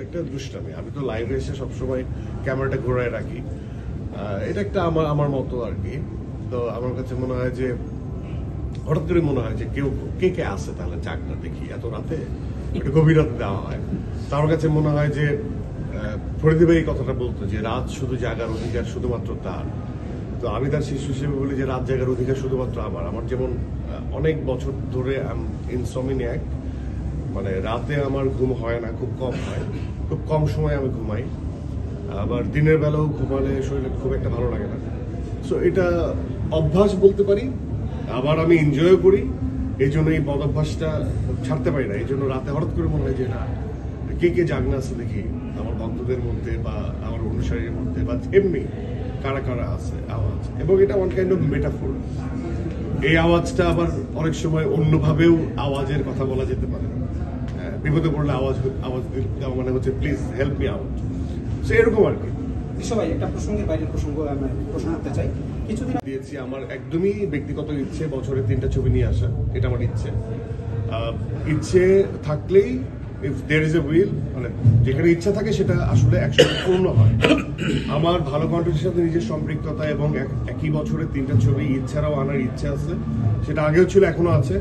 একটা দুষ্টামি। আমি তো লাইভে এসে সবসময় ক্যামেরাটা ঘোরায় রাখি, এটা একটা আমার মতো আর কি। তো আমার কাছে মনে হয় যে হঠাৎ করে মনে হয় যে কে আসে তাহলে চাকটা দেখি এত রাতে, একটু গভীর রাতে দেওয়া হয়। তো আমার কাছে মনে হয় যে ফরিদি ভাই এই কথাটা বলতো যে রাত শুধু জাগার অধিকার শুধুমাত্র তার। তো আমি তার শিশু হিসেবে বলি যে রাত জাগার অধিকার শুধুমাত্র আমার যেমন অনেক বছর ধরে ইনসোমনিয়াক, মানে রাতে আমার ঘুম হয় না, খুব কম হয়, খুব কম সময় আমি ঘুমাই, আবার দিনের বেলাও ঘুমালে শরীরে খুব একটা ভালো লাগে না। সো এটা অভ্যাস বলতে পারি, আবার আমি এনজয়ও করি, এই জন্য এই বদ অভ্যাসটা ছাড়তে পারি না। এই জন্য রাতে হঠাৎ করে মনে হয় যে না, কে জাগনা আছে দেখি আমার বন্ধুদের মধ্যে বা আমার অনুসারীর মধ্যে বা এমনি কারা কারা আছে আওয়াজ। এবং এটা ওয়ান কাইন্ড অফ মেটাফোর। এই আওয়াজটা আবার অনেক সময় অন্যভাবেও আওয়াজের কথা বলা যেতে পারে। বিপদে পড়লে আওয়াজ দেওয়া মানে হচ্ছে please help me out. So এরকম আর কি। সবাই একটা প্রসঙ্গের বাইরের প্রশ্ন করতে চাই। কিছুদিন দিয়েছি আমার একদমই ব্যক্তিগত ইচ্ছে বছরে 3টা ছবি নিয়ে আসা, এটা আমার ইচ্ছে থাকলেই if there is a will, মানে যেখানে ইচ্ছা থাকে সেটা আসলে 100% পূর্ণ হয়। আমার ভালো কন্টেন্টের সাথে নিজের সম্পৃক্ততা এবং একই বছরে 3টা ছবি এছাড়াও আনার ইচ্ছা আছে, সেটা আগেও ছিল এখনো আছে।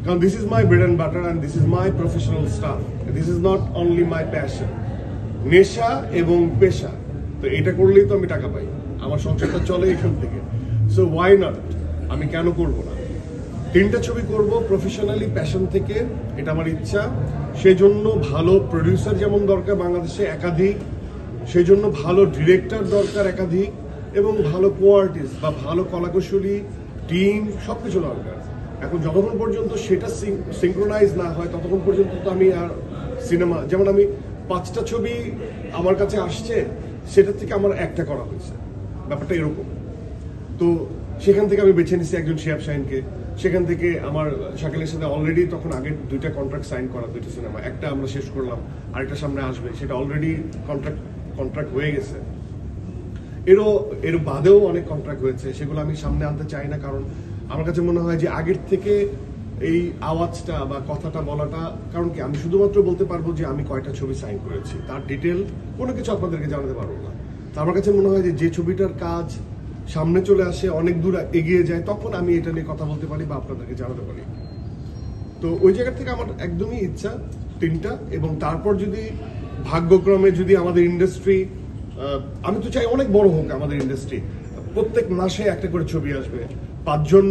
কারণ this is my bread and butter and this is my professional staff, this is not only my passion, নেশা এবং পেশা। তো এটা করলেই তো আমি টাকা পাই, আমার সংসারটা চলে এখান থেকে। সো ওয়াই নট, আমি কেন করব না? 3টা ছবি করব প্রফেশনালি, প্যাশন থেকে, এটা আমার ইচ্ছা। সেই জন্য ভালো প্রডিউসার যেমন দরকার বাংলাদেশে একাধিক, সেই জন্য ভালো ডিরেক্টর দরকার একাধিক, এবং ভালো কো-আর্টিস্ট বা ভালো কলাকুশলী টিম সবকিছু দরকার। এখন যতক্ষণ পর্যন্ত সেটা সিঙ্ক্রোনাইজ না হয় ততক্ষণ পর্যন্ত তো আমি আর সিনেমা, যেমন আমি 5টা ছবি আমার কাছে আসছে, সেটার থেকে আমার একটা করা হয়েছে, ব্যাপারটা এরকম। তো সেখান থেকে আমি বেছে নিচ্ছি একজন শিহাব শাহিনকে, সেখান থেকে আমার শাকিলের সাথে অলরেডি তখন আগের 2টা কন্ট্রাক্ট সাইন করা, 2টা সিনেমা, একটা আমরা শেষ করলাম, আরেকটা সামনে আসবে, সেটা অলরেডি কন্ট্রাক্ট হয়ে গেছে। এর বাদেও অনেক কন্ট্রাক্ট হয়েছে, সেগুলো আমি সামনে আনতে চাই না, কারণ আমার কাছে মনে হয় যে আগের থেকে এই আওয়াজটা বা কথাটা বলাটা, কারণ কি আমি শুধুমাত্র বলতে পারবো যে আমি কয়টা ছবি সাইন করেছি, তার ডিটেল কোনো কিছু আপনাদেরকে জানাতে পারবো না। তো আমার কাছে মনে হয় যে ছবিটার কাজ সামনে চলে আসে, অনেক দূর এগিয়ে যায়, তখন আমি এটা নিয়ে কথা বলতে পারি বা আপনাদেরকে জানাতে পারি। তো ওই জায়গা থেকে আমার একদমই ইচ্ছা 3টা, এবং তারপর যদি ভাগ্যক্রমে যদি আমাদের ইন্ডাস্ট্রি, আমি তো চাই অনেক বড় হোক আমাদের ইন্ডাস্ট্রি, প্রত্যেক মাসে একটা করে ছবি আসবে, 5 জন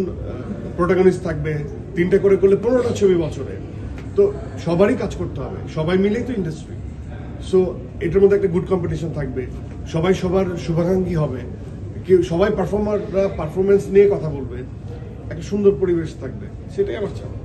প্রোটাগনিস্ট থাকবে, 3টা করে করলে 15টা ছবি বছরে। তো সবারই কাজ করতে হবে, সবাই মিলেই তো ইন্ডাস্ট্রি। সো এটার মধ্যে একটা গুড কম্পিটিশন থাকবে, সবাই সবার শুভাকাঙ্ক্ষী হবে, সবাই পারফর্মাররা পারফরমেন্স নিয়ে কথা বলবে, একটা সুন্দর পরিবেশ থাকবে, সেটাই আমার চাওয়া।